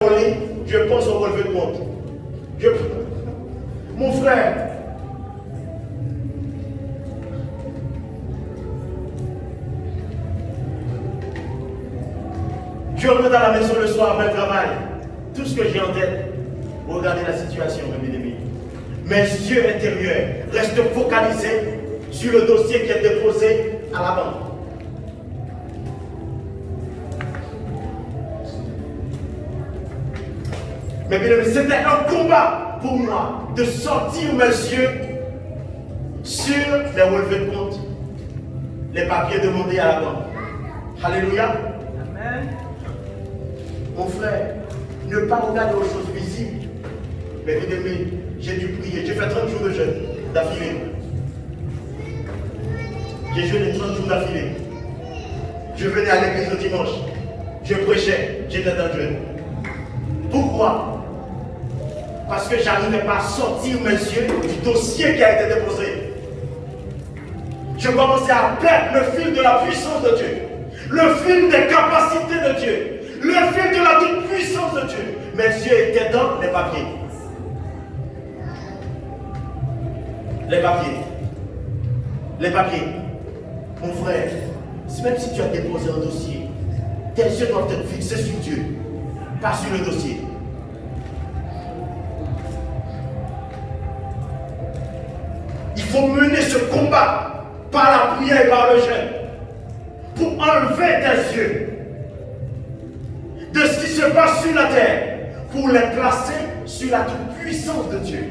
je pense au relevé de compte. Mon frère, je rentre dans la maison le soir après le travail. Tout ce que j'ai en tête, regardez la situation, mes amis. Mes yeux intérieurs restent focalisés sur le dossier qui est déposé à la banque. Mais bien aimé, c'était un combat pour moi de sortir mes yeux sur les relevés de compte, les papiers demandés à la banque. Alléluia. Amen. Mon frère, ne pas regarder aux choses visibles. Mais bien aimé, j'ai dû prier. J'ai fait 30 jours de jeûne d'affilée. J'ai jeûné 30 jours d'affilée. Je venais à l'église le dimanche. Je prêchais. J'étais dans le jeûne. Pourquoi? Parce que je n'arrivais pas à sortir mes yeux du dossier qui a été déposé. Je commençais à perdre le fil de la puissance de Dieu, le fil des capacités de Dieu, le fil de la toute-puissance de Dieu. Mes yeux étaient dans les papiers. Les papiers. Les papiers. Mon frère, même si tu as déposé un dossier, tes yeux doivent être fixés sur Dieu, pas sur le dossier. Il faut mener ce combat par la prière et par le jeûne pour enlever tes yeux de ce qui se passe sur la terre pour les placer sur la toute-puissance de Dieu.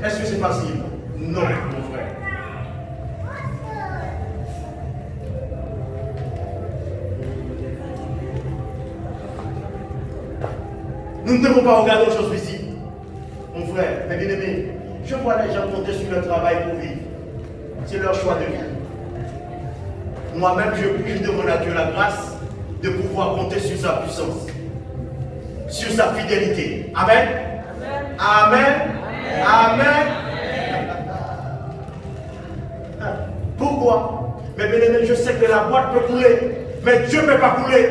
Est-ce que c'est facile? Non, mon frère. Nous ne devons pas regarder aux choses visibles. Mon frère, mes bien-aimés, je vois les gens compter sur le travail pour vivre. C'est leur choix de vie. Moi-même, je demande à Dieu la grâce de pouvoir compter sur sa puissance, sur sa fidélité. Amen. Amen. Amen. Amen. Pourquoi? Mais bien aimé, je sais que la boîte peut couler, mais Dieu ne peut pas couler.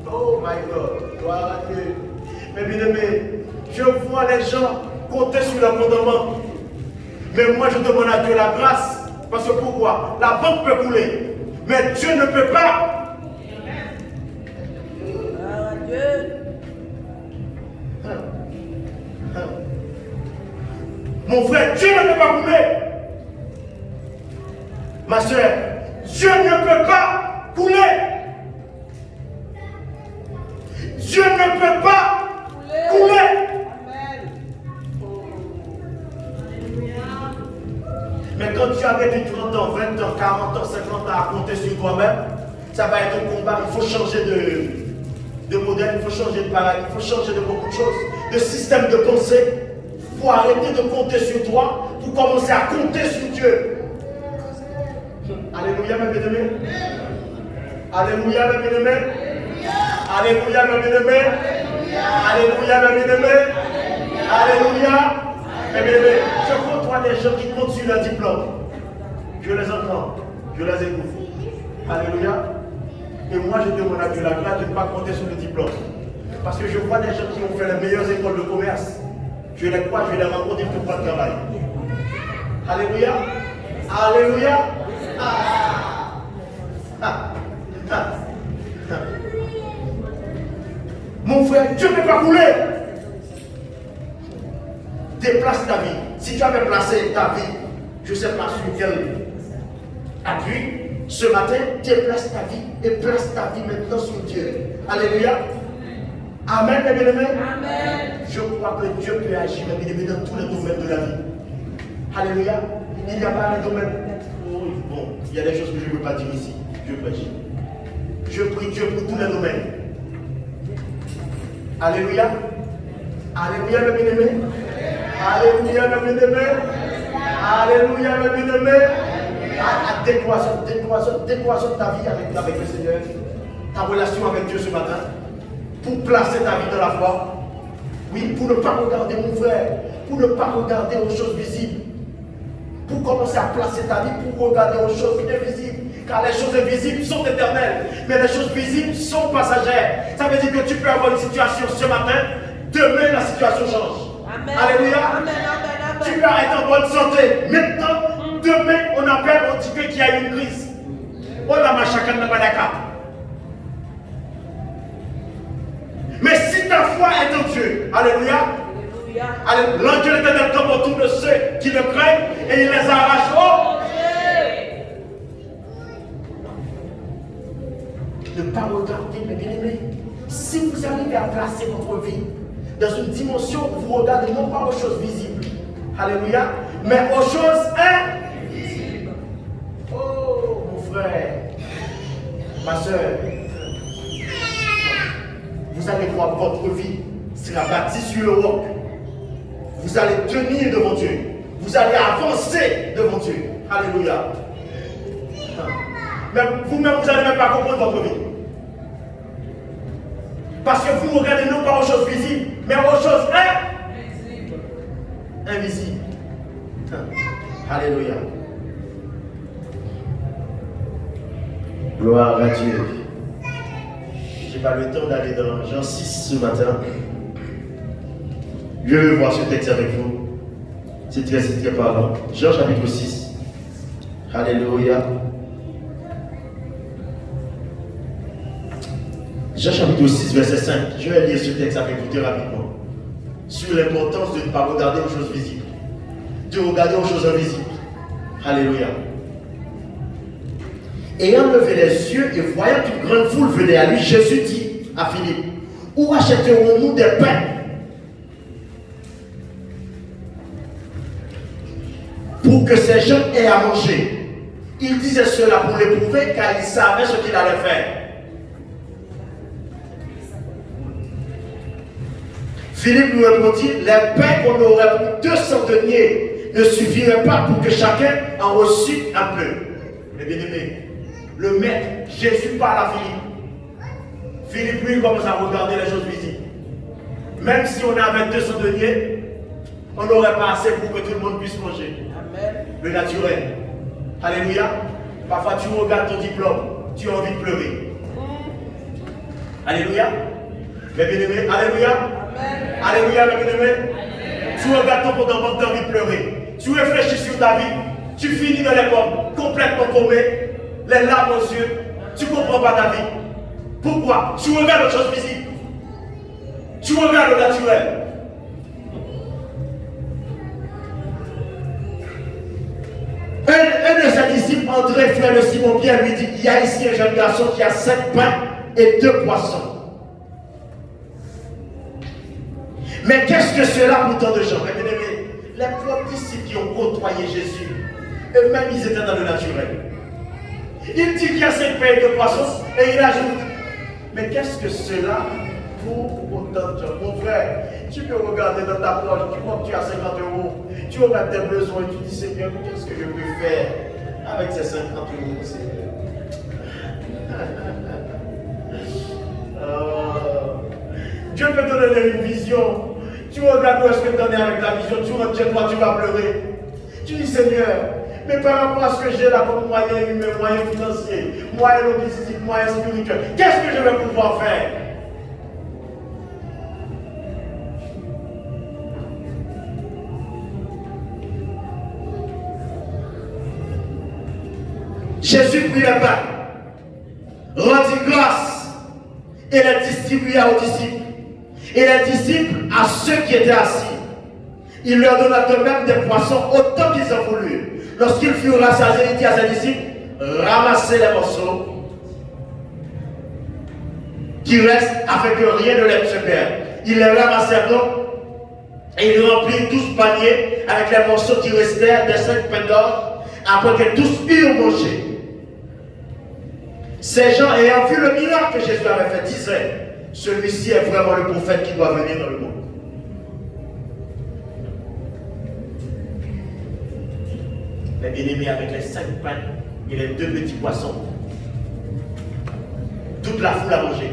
Oh my God, gloire à Dieu. Mais bien aimé, je vois les gens compter sur le fondement. Mais moi je demande à Dieu la grâce. Parce que pourquoi? La banque peut couler, mais Dieu ne peut pas. Mon frère, Dieu ne peut pas couler. Ma soeur, Dieu ne peut pas couler. Dieu ne peut pas couler. Mais quand tu avais du 30 ans, 20 ans, 40 ans, 50 ans à compter sur toi-même, ça va être un combat. Il faut changer de modèle, il faut changer de paradigme, il faut changer de beaucoup de choses, de système de pensée. Il faut arrêter de compter sur toi pour commencer à compter sur Dieu. Alléluia, mes bien-aimés. Alléluia, mes bien-aimés. Alléluia, mes bien-aimés. Alléluia, mes bien-aimés. Alléluia. Mes bien-aimés, je côtoie des gens qui comptent sur leur diplôme. Je les entends, je les écoute. Alléluia. Et moi, je demande à Dieu la grâce de ne pas compter sur le diplôme. Parce que je vois des gens qui ont fait les meilleures écoles de commerce. Je les crois, je les rencontre, ils ne font pas de travail. Alléluia. Alléluia. Mon frère, Dieu ne peut pas couler. Déplace ta vie. Si tu avais placé ta vie, je ne sais pas sur quel appui, ce matin, déplace ta vie et place ta vie maintenant sur Dieu. Alléluia. Amen, mes bien-aimés. Amen. Je crois que Dieu peut agir, mes bien-aimés, dans tous les domaines de la vie. Alléluia. Il n'y a pas un domaine. Bon, il y a des choses que je ne veux pas dire ici. Je prêche. Je prie Dieu pour tous les domaines. Alléluia. Alléluia, mes bien-aimés. Alléluia, mes bien-aimés. Alléluia, mes bien-aimés. Décloisonne ta vie avec le Seigneur. Ta relation avec Dieu ce matin. Pour placer ta vie dans la foi. Oui, pour ne pas regarder mon frère. Pour ne pas regarder aux choses visibles. Pour commencer à placer ta vie, pour regarder aux choses invisibles. car les choses invisibles sont éternelles, mais les choses visibles sont passagères. Ça veut dire que tu peux avoir une situation ce matin, demain la situation change. Amen. Alléluia. Amen, amen, amen. Tu peux être en bonne santé. Maintenant, demain, on appelle, on dit qu'il y a une crise. On a ma chacun de Badaka. Mais si ta foi est en Dieu, alléluia, l'ange de l'Éternel tombe autour de ceux qui le craignent et il les arrache. Oh! Ne pas regarder, mes bien-aimés. Si vous arrivez à placer votre vie dans une dimension où vous regardez non pas aux choses visibles, alléluia, mais aux choses invisibles. Oh, mon frère, ma soeur, vous allez voir votre vie sera bâtie sur le roc. Vous allez tenir devant Dieu. Vous allez avancer devant Dieu. Alléluia. Mais vous-même, vous n'allez même pas comprendre votre vie. Parce que vous regardez non pas aux choses visibles, mais aux choses invisibles. Alléluia. Gloire à Dieu. Je n'ai pas le temps d'aller dans Jean 6 ce matin. Je veux voir ce texte avec vous. C'est très parlant. Jean chapitre 6. Alléluia. Jean chapitre 6, verset 5. Je vais lire ce texte avec vous très rapidement. Sur l'importance de ne pas regarder aux choses visibles. De regarder aux choses invisibles. Alléluia. Ayant levé les yeux et voyant qu'une grande foule venait à lui, Jésus dit à Philippe, où achèterons-nous des pains pour que ces gens aient à manger? Il disait cela pour l'éprouver car il savait ce qu'il allait faire. Philippe lui répondit, les pains qu'on aurait pour 200 deniers ne suffiraient pas pour que chacun en reçût un peu. Mais bien aimé, le maître, Jésus parle à Philippe. Philippe, lui, commence à regarder les choses visibles. Même si on avait 200 deniers, on n'aurait pas assez pour que tout le monde puisse manger. Amen. Le naturel. Alléluia. Parfois, tu regardes ton diplôme, tu as envie de pleurer. Alléluia. Mes bien-aimés, alléluia. Amen. Alléluia, mes bien-aimés. Tu regardes ton compte en banque, tu as envie de pleurer. Tu réfléchis sur ta vie, tu finis dans les pommes, complètement paumé, les larmes aux yeux, tu ne comprends pas ta vie. Pourquoi? Tu regardes les choses visibles. Tu regardes le naturel. Un de ses disciples, André, frère de Simon-Pierre, lui dit, il y a ici un jeune garçon qui a 5 pains et 2 poissons. Mais qu'est-ce que cela pour tant de gens? Les propres disciples qui ont côtoyé Jésus, eux-mêmes ils étaient dans le naturel. Il dit qu'il y a 5 pains et 2 poissons et il ajoute, mais qu'est-ce que cela pour autant de gens? Mon frère, tu peux regarder dans ta poche, tu vois que tu as 50 €, tu regardes tes besoins et tu dis, Seigneur, qu'est-ce que je peux faire avec ces 50 €, Seigneur? Dieu peut te donner une vision. Tu regardes où est-ce que tu en es avec la vision, tu rentres chez toi, tu vas pleurer. Tu dis, Seigneur, mais par rapport à ce que j'ai là comme moyen humain, moyen financier, moyen logistique, moyen spirituel, qu'est-ce que je vais pouvoir faire? Jésus prit le pain, rendit grâce et les distribua aux disciples. Et les disciples à ceux qui étaient assis. Il leur donna de même des poissons autant qu'ils en voulurent. Lorsqu'ils furent rassasiés, il dit à ses disciples, ramassez les morceaux qui restent afin que rien ne les se perde. Ils les ramassèrent donc et ils remplirent 12 paniers avec les morceaux qui restèrent des 5 pains d'or après que tous eurent mangé. Ces gens ayant vu le miracle que Jésus avait fait disaient, celui-ci est vraiment le prophète qui doit venir dans le monde. Les bien-aimés avec les 5 pains et les 2 petits poissons. Toute la foule a mangé.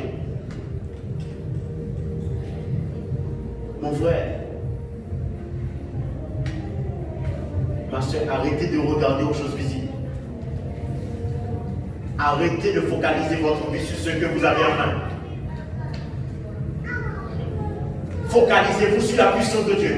Mon frère, ma soeur, arrêtez de regarder aux choses visibles. Arrêtez de focaliser votre vie sur ce que vous avez en main. Focalisez-vous sur la puissance de Dieu.